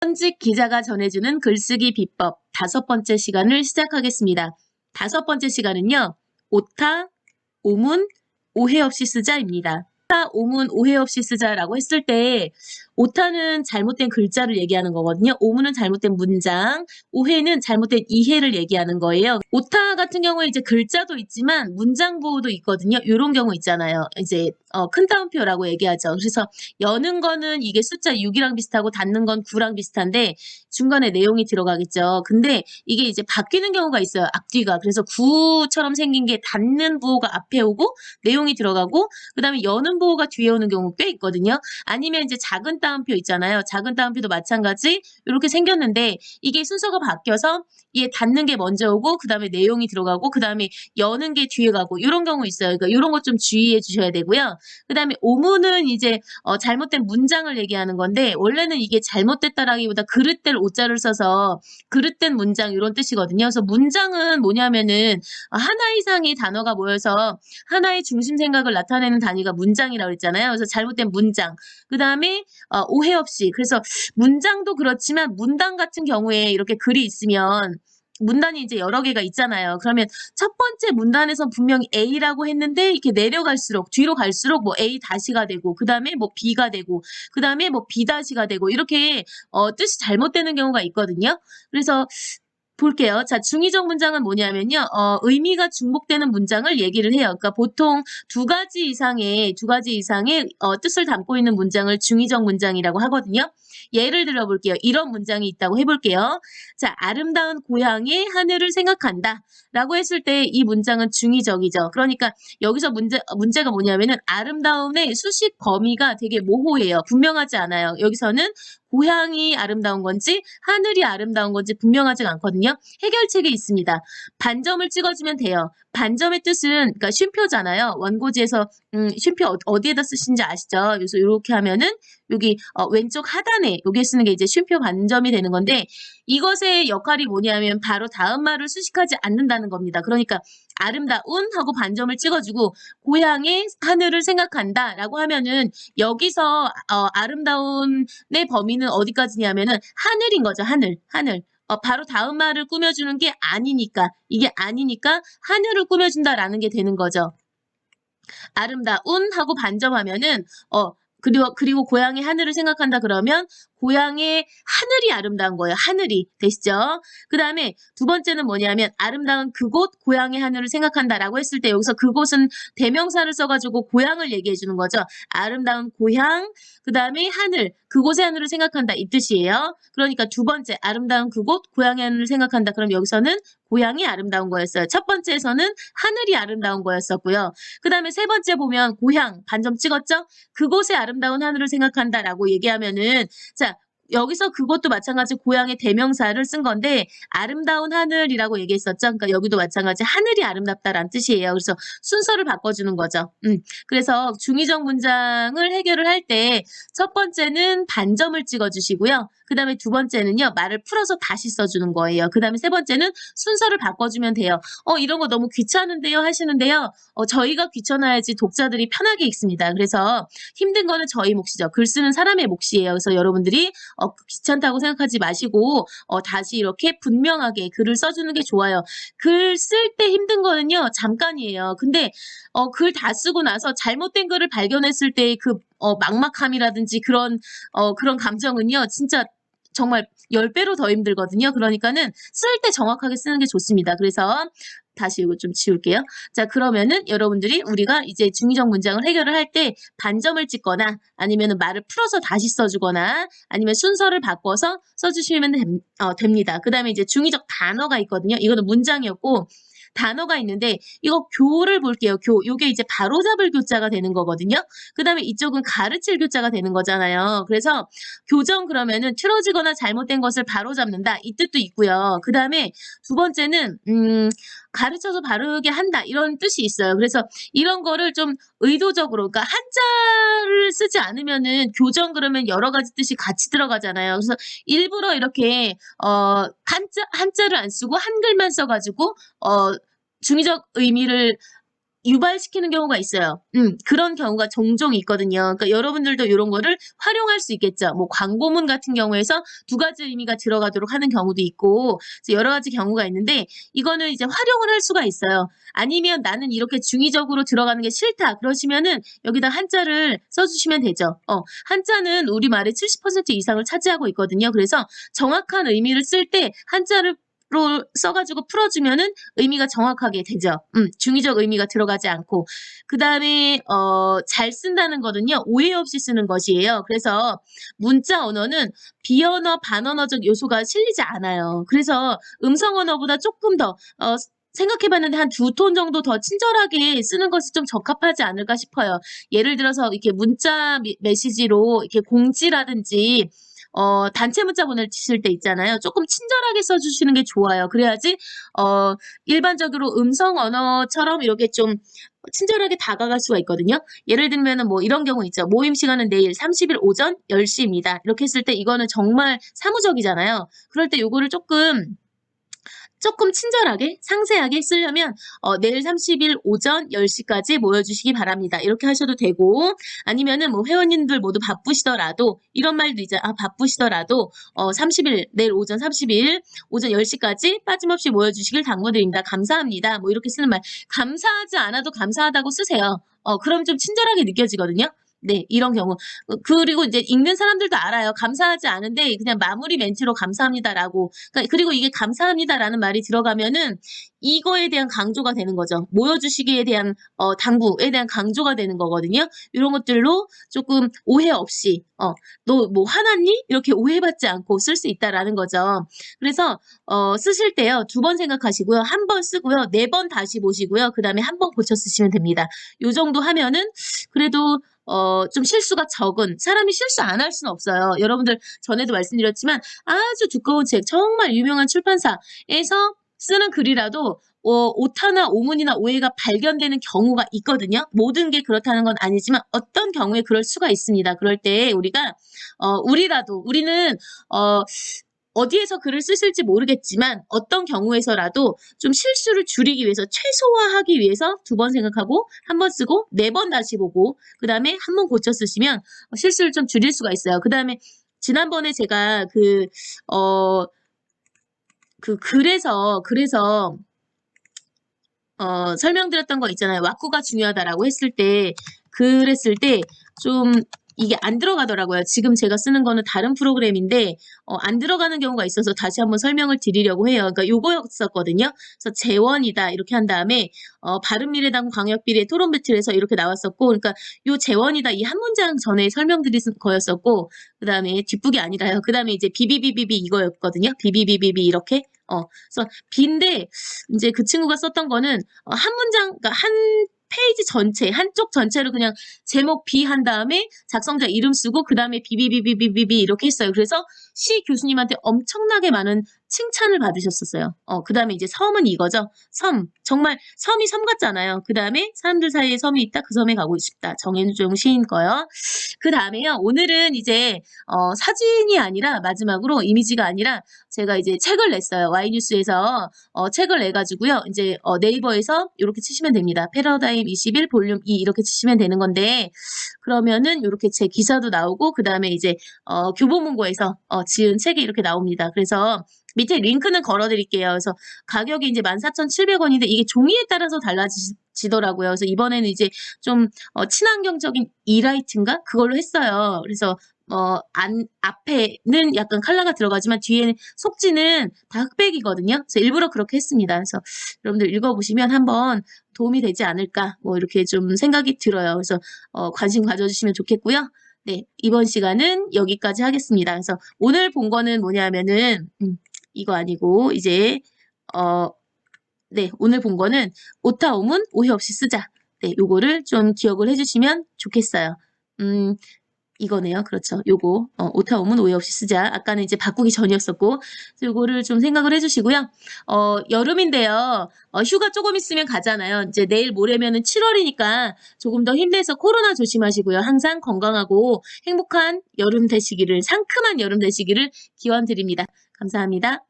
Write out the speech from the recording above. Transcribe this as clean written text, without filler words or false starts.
현직 기자가 전해주는 글쓰기 비법 5번째 시간을 시작하겠습니다. 5번째 시간은요. 오타, 오문, 오해 없이 쓰자입니다. 오타, 오문, 오해 없이 쓰자라고 했을 때 오타는 잘못된 글자를 얘기하는 거거든요. 오문은 잘못된 문장, 오해는 잘못된 이해를 얘기하는 거예요. 오타 같은 경우에 이제 글자도 있지만 문장 보호도 있거든요. 이런 경우 있잖아요. 이제 큰 따옴표라고 얘기하죠. 그래서 여는 거는 이게 숫자 6이랑 비슷하고 닫는 건 9랑 비슷한데 중간에 내용이 들어가겠죠. 근데 이게 이제 바뀌는 경우가 있어요. 앞뒤가. 그래서 9처럼 생긴 게 닫는 부호가 앞에 오고 내용이 들어가고 그 다음에 여는 부호가 뒤에 오는 경우 꽤 있거든요. 아니면 이제 작은 따옴표 있잖아요. 작은 따옴표도 마찬가지 이렇게 생겼는데 이게 순서가 바뀌어서 얘 닫는 게 먼저 오고 그 다음에 내용이 들어가고 그 다음에 여는 게 뒤에 가고 이런 경우 있어요. 그러니까 이런 것 좀 주의해 주셔야 되고요. 그 다음에 오문은 이제 잘못된 문장을 얘기하는 건데 원래는 이게 잘못됐다라기보다 그릇될 오자를 써서 그릇된 문장 이런 뜻이거든요. 그래서 문장은 뭐냐면은 하나 이상의 단어가 모여서 하나의 중심 생각을 나타내는 단위가 문장이라고 했잖아요. 그래서 잘못된 문장. 그 다음에 오해 없이. 그래서 문장도 그렇지만 문단 같은 경우에 이렇게 글이 있으면 문단이 이제 여러 개가 있잖아요. 그러면 첫 번째 문단에서 분명히 A라고 했는데 이렇게 내려갈수록 뒤로 갈수록 뭐 A 다시가 되고 그 다음에 뭐 B가 되고 그 다음에 뭐 B 다시가 되고 이렇게 뜻이 잘못되는 경우가 있거든요. 그래서 볼게요. 자, 중의적 문장은 뭐냐면요. 의미가 중복되는 문장을 얘기를 해요. 그러니까 보통 두 가지 이상의 뜻을 담고 있는 문장을 중의적 문장이라고 하거든요. 예를 들어 볼게요. 이런 문장이 있다고 해볼게요. 자, 아름다운 고향의 하늘을 생각한다. 라고 했을 때 이 문장은 중의적이죠. 그러니까 여기서 문제가 뭐냐면은 아름다움의 수식 범위가 되게 모호해요. 분명하지 않아요. 여기서는 고향이 아름다운 건지 하늘이 아름다운 건지 분명하지가 않거든요. 해결책이 있습니다. 반점을 찍어주면 돼요. 반점의 뜻은 그러니까 쉼표잖아요. 원고지에서 쉼표 어디에다 쓰신지 아시죠? 그래서 이렇게 하면은 여기 왼쪽 하단에 여기 쓰는 게 이제 쉼표 반점이 되는 건데 이것의 역할이 뭐냐면 바로 다음 말을 수식하지 않는다는 겁니다. 그러니까 아름다운 하고 반점을 찍어주고 고향의 하늘을 생각한다 라고 하면은 여기서 아름다운의 범위는 어디까지냐면은 하늘인 거죠. 하늘. 바로 다음 말을 꾸며주는 게 아니니까 이게 아니니까 하늘을 꾸며준다라는 게 되는 거죠. 아름다운 하고 반점하면은 그리고 고향의 하늘을 생각한다 그러면 고향의 하늘이 아름다운 거예요. 하늘이 되시죠? 그 다음에 두 번째는 뭐냐면 아름다운 그곳 고향의 하늘을 생각한다라고 했을 때 여기서 그곳은 대명사를 써가지고 고향을 얘기해 주는 거죠. 아름다운 고향 그 다음에 하늘 그곳의 하늘을 생각한다 이 뜻이에요. 그러니까 두 번째 아름다운 그곳 고향의 하늘을 생각한다. 그럼 여기서는 고향이 아름다운 거였어요. 첫 번째에서는 하늘이 아름다운 거였었고요. 그 다음에 세 번째 보면 고향 반점 찍었죠? 그곳의 아름다운 하늘을 생각한다라고 얘기하면은 자 여기서 그것도 마찬가지 고향의 대명사를 쓴 건데 아름다운 하늘이라고 얘기했었죠. 그러니까 여기도 마찬가지 하늘이 아름답다라는 뜻이에요. 그래서 순서를 바꿔주는 거죠. 그래서 중의적 문장을 해결을 할 때 첫 번째는 반점을 찍어주시고요. 그 다음에 두 번째는요. 말을 풀어서 다시 써주는 거예요. 그 다음에 세 번째는 순서를 바꿔주면 돼요. 이런 거 너무 귀찮은데요 하시는데요. 저희가 귀찮아야지 독자들이 편하게 읽습니다. 그래서 힘든 거는 저희 몫이죠. 글 쓰는 사람의 몫이에요. 그래서 여러분들이 귀찮다고 생각하지 마시고 다시 이렇게 분명하게 글을 써주는 게 좋아요. 글 쓸 때 힘든 거는요. 잠깐이에요. 근데 글 다 쓰고 나서 잘못된 글을 발견했을 때 그 막막함이라든지 그런 감정은요. 진짜 정말 10배로 더 힘들거든요. 그러니까는 쓸 때 정확하게 쓰는 게 좋습니다. 그래서 다시 이거 좀 지울게요. 자, 그러면은 여러분들이 우리가 이제 중의적 문장을 해결을 할 때 반점을 찍거나 아니면 말을 풀어서 다시 써주거나 아니면 순서를 바꿔서 써주시면 됩니다. 그 다음에 이제 중의적 단어가 있거든요. 이거는 문장이었고 단어가 있는데 이거 교를 볼게요. 요게 이제 바로잡을 교자가 되는 거거든요. 그 다음에 이쪽은 가르칠 교자가 되는 거잖아요. 그래서 교정 그러면은 틀어지거나 잘못된 것을 바로잡는다 이 뜻도 있고요. 그 다음에 두 번째는 가르쳐서 바르게 한다 이런 뜻이 있어요. 그래서 이런 거를 좀 의도적으로 그러니까 한자를 쓰지 않으면은 교정 그러면 여러 가지 뜻이 같이 들어가잖아요. 그래서 일부러 이렇게 한자를 안 쓰고 한글만 써가지고 중의적 의미를 유발시키는 경우가 있어요. 그런 경우가 종종 있거든요. 그러니까 여러분들도 이런 거를 활용할 수 있겠죠. 뭐 광고문 같은 경우에서 두 가지 의미가 들어가도록 하는 경우도 있고 여러 가지 경우가 있는데 이거는 이제 활용을 할 수가 있어요. 아니면 나는 이렇게 중의적으로 들어가는 게 싫다. 그러시면은 여기다 한자를 써주시면 되죠. 한자는 우리말의 70% 이상을 차지하고 있거든요. 그래서 정확한 의미를 쓸 때 한자를 로 써가지고 풀어주면은 의미가 정확하게 되죠. 중의적 의미가 들어가지 않고. 그 다음에, 잘 쓴다는 거는요, 오해 없이 쓰는 것이에요. 그래서 문자 언어는 비언어, 반언어적 요소가 실리지 않아요. 그래서 음성 언어보다 조금 더, 생각해봤는데 한 2톤 정도 더 친절하게 쓰는 것이 좀 적합하지 않을까 싶어요. 예를 들어서 이렇게 문자 메시지로 이렇게 공지라든지 단체 문자 보내실 때 있잖아요. 조금 친절하게 써주시는 게 좋아요. 그래야지, 일반적으로 음성 언어처럼 이렇게 좀 친절하게 다가갈 수가 있거든요. 예를 들면은 뭐 이런 경우 있죠. 모임 시간은 내일 30일 오전 10시입니다. 이렇게 했을 때 이거는 정말 사무적이잖아요. 그럴 때 요거를 조금 친절하게 상세하게 쓰려면 내일 30일 오전 10시까지 모여주시기 바랍니다. 이렇게 하셔도 되고 아니면은 뭐 회원님들 모두 바쁘시더라도 이런 말도 이제 바쁘시더라도 30일 내일 오전 30일 오전 10시까지 빠짐없이 모여주시길 당부드립니다. 감사합니다. 뭐 이렇게 쓰는 말 감사하지 않아도 감사하다고 쓰세요. 그럼 좀 친절하게 느껴지거든요. 네, 이런 경우. 그리고 이제 읽는 사람들도 알아요. 감사하지 않은데 그냥 마무리 멘트로 감사합니다라고. 그리고 이게 감사합니다라는 말이 들어가면은 이거에 대한 강조가 되는 거죠. 모여주시기에 대한 당부에 대한 강조가 되는 거거든요. 이런 것들로 조금 오해 없이 너 뭐 화났니? 이렇게 오해받지 않고 쓸 수 있다라는 거죠. 그래서 쓰실 때요. 2번 생각하시고요. 1번 쓰고요. 4번 다시 보시고요. 그 다음에 1번 고쳐 쓰시면 됩니다. 요 정도 하면은 그래도 좀 실수가 적은 사람이 실수 안 할 수는 없어요. 여러분들 전에도 말씀드렸지만 아주 두꺼운 책 정말 유명한 출판사에서 쓰는 글이라도 오타나 오문이나 오해가 발견되는 경우가 있거든요. 모든 게 그렇다는 건 아니지만 어떤 경우에 그럴 수가 있습니다. 그럴 때 우리가 우리는 어디에서 글을 쓰실지 모르겠지만 어떤 경우에서라도 좀 실수를 줄이기 위해서 최소화하기 위해서 2번 생각하고 1번 쓰고 4번 다시 보고 그 다음에 1번 고쳐 쓰시면 실수를 좀 줄일 수가 있어요. 그 다음에 지난번에 제가 그래서 설명드렸던 거 있잖아요. 왁구가 중요하다라고 그랬을 때 좀 이게 안 들어가더라고요. 지금 제가 쓰는 거는 다른 프로그램인데 안 들어가는 경우가 있어서 다시 한번 설명을 드리려고 해요. 그러니까 요거였었거든요. 그래서 재원이다 이렇게 한 다음에 바른미래당 광역비례 토론 배틀에서 이렇게 나왔었고 그러니까 요 재원이다 이 한 문장 전에 설명드린 거였었고 그 다음에 뒷북이 아니라요. 그 다음에 이제 비비비비비 이거였거든요. 비비비비비 이렇게 그래서 비인데 이제 그 친구가 썼던 거는 한 문장 그러니까 한 페이지 전체, 한쪽 전체를 그냥 제목 비 한 다음에 작성자 이름 쓰고 그 다음에 비비비비비비 이렇게 했어요. 그래서 시 교수님한테 엄청나게 많은 칭찬을 받으셨었어요. 그 다음에 이제 섬은 이거죠. 섬. 정말 섬이 섬 같잖아요. 그 다음에 사람들 사이에 섬이 있다. 그 섬에 가고 싶다. 정현종 시인 거요. 그 다음에요. 오늘은 이제 사진이 아니라 마지막으로 이미지가 아니라 제가 이제 책을 냈어요. Y뉴스에서 책을 내가지고요. 이제 네이버에서 이렇게 치시면 됩니다. 패러다임 21 볼륨 2 이렇게 치시면 되는 건데 그러면은 이렇게 제 기사도 나오고 그 다음에 이제 교보문고에서 지은 책이 이렇게 나옵니다. 그래서 밑에 링크는 걸어드릴게요. 그래서 가격이 이제 14,700원인데 이게 종이에 따라서 달라지더라고요. 그래서 이번에는 이제 좀 친환경적인 이라이트인가 그걸로 했어요. 그래서 앞에는 약간 컬러가 들어가지만 뒤에는 속지는 다 흑백이거든요. 그래서 일부러 그렇게 했습니다. 그래서 여러분들 읽어보시면 한번 도움이 되지 않을까 뭐 이렇게 좀 생각이 들어요. 그래서 관심 가져주시면 좋겠고요. 네, 이번 시간은 여기까지 하겠습니다. 그래서 오늘 본 거는 뭐냐면은 이거 아니고 이제 네, 오늘 본 거는 오타 오문 오해 없이 쓰자. 네, 요거를 좀 기억을 해주시면 좋겠어요. 이거네요. 그렇죠. 요거 오타 오문 오해 없이 쓰자. 아까는 이제 바꾸기 전이었었고 요거를 좀 생각을 해주시고요. 여름인데요. 휴가 조금 있으면 가잖아요. 이제 내일 모레면은 7월이니까 조금 더 힘내서 코로나 조심하시고요. 항상 건강하고 행복한 여름 되시기를 상큼한 여름 되시기를 기원드립니다. 감사합니다.